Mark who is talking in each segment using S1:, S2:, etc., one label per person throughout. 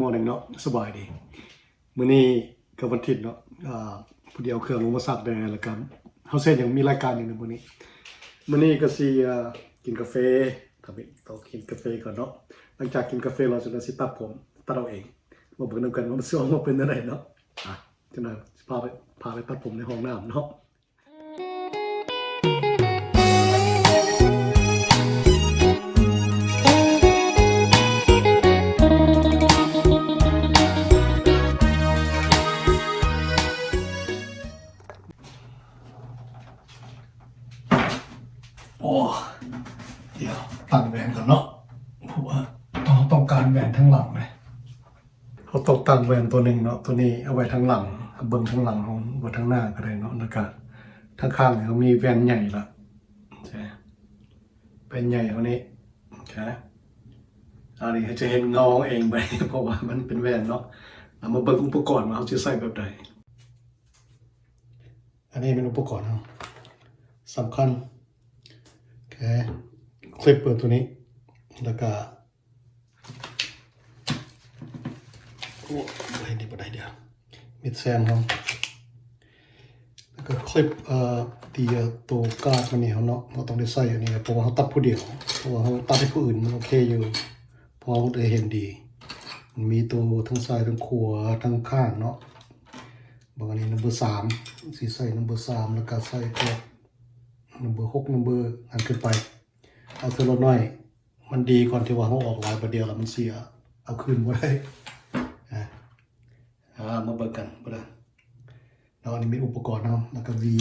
S1: morning เนาะสบายดีมื้อนี้ก็วันอาทิตย์เนาะผู้เดียวเครื่องลงมาซักได้แล้วกันเฮาเซ็นยังมีรายการนึงมื้อนี้ก็สิกินกาแฟครับต้องกินกาแฟก่อนเนาะหลังจากกินกาแฟเราจะสิตัดผมตัดเอาเองมาเบิ่งนำกันว่ามันสิออกมาเป็นจังไดเนาะจังได๋พาไปตัดผมในห้องน้ำเนาะเดี๋ยวตั้งแหวนก่อนเนาะเพราะว่าต้องการแหวนทั้งหลังเลยเขาต้องตั้งแหวนตัวหนึ่งเนาะตัวนี้เอาไว้ทั้งหลังเบิ่งทั้งหลังของบนทั้งหน้าก็ได้เนาะแล้วก็ทั้งข้างเขามีแหวนใหญ่ละใช่เป็นใหญ่เท่านี้ใช่อันนี้จะเห็นเงาเองไปเพราะว่ามันเป็นแหวนเนาะเอามาเบิ่งอุปกรณ์ว่าเขาจะใส่แบบใดอันนี้เป็นอุปกรณ์สำคัญคลิปเปิดตัวนี้แล้วก็อะไรดีบ่ได้เดี๋ยวมิดแซมครับแล้วก็คลิปตีตัวการ์ดมันนี่เขาเนาะเราต้องได้ใส่อันนี้เพราะว่าเขาตัดผู้เดียวเพราะว่าเขาตัดให้ผู้อื่นมันโอเคอยู่พอเขาได้เห็นดีมันมีตัวทั้งซ้ายทั้งขวาทั้งข้างเนาะบางอันนี้number 3สีใส่ number 3แล้วก็ใส่ตัว number 6 number อันขึ้นไปเอาเธอลดน้อยมันดีก่อนที่ว่าเขาออกลายประเดียวแล้วมันเสียเอาคืนบ่ได้มาเบิกกันบ่ได้แล้วอันนี้มีอุปกรณ์เนาะแล้วก็หวี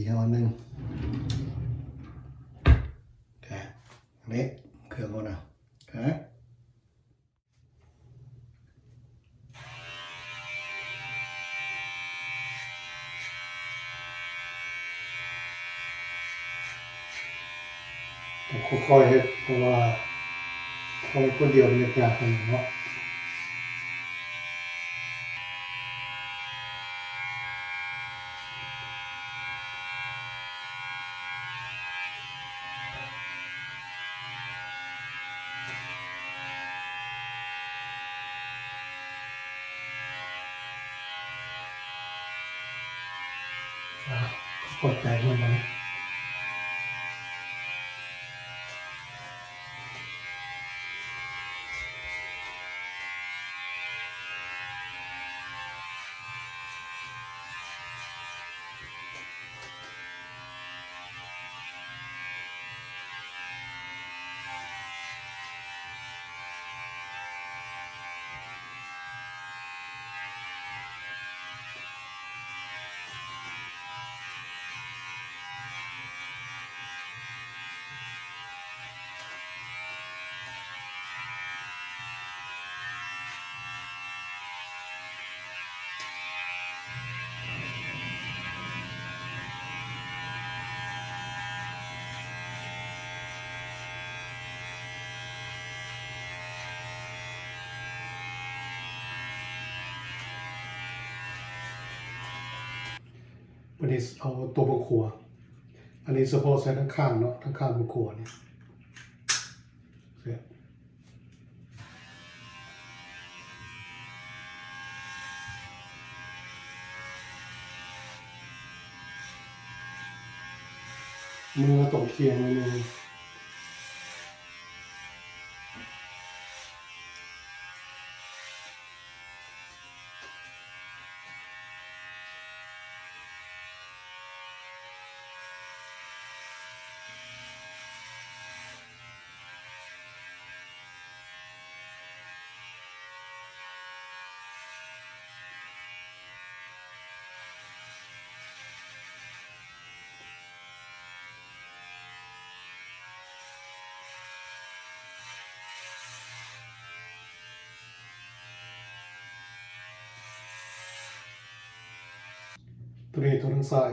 S1: ให้อันนึงอันนี้เครื่องก่อนนะค่อยๆให้เพราะว่าเขาคนเดียวมันยากกันเนาะกดใจมันนะวันนี้เอาตัวบนขัวอันนี้เฉพาะใช้ทั้งข้างเนาะทั้งข้างบนขัวเนี่ยมือตรงเคียงมือตัวนี้ตัวทางซ้าย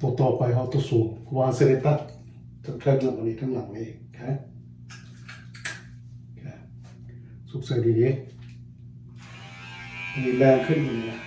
S1: ตัวต่อไปเขาตัวสูงว่าเสด็จตัดทั้งเทิงหลังนี้ทั้งหลังนี้โอเคสุกใส่ดีๆมีแรงขึ้นอยู่นะ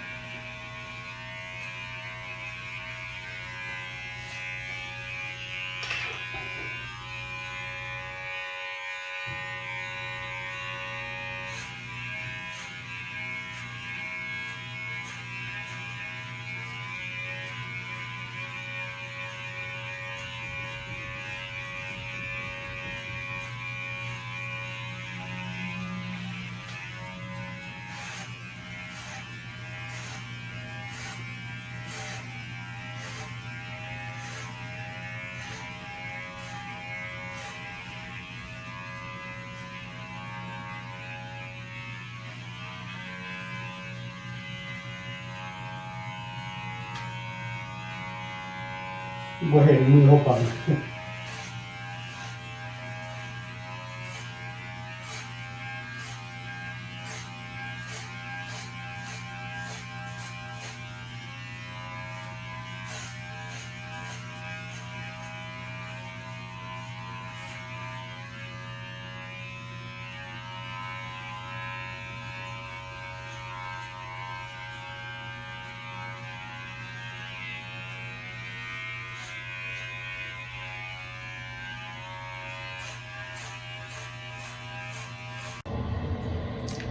S1: บ่เห็นมือเขาปัง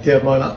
S1: เรียบร้อยแล้ว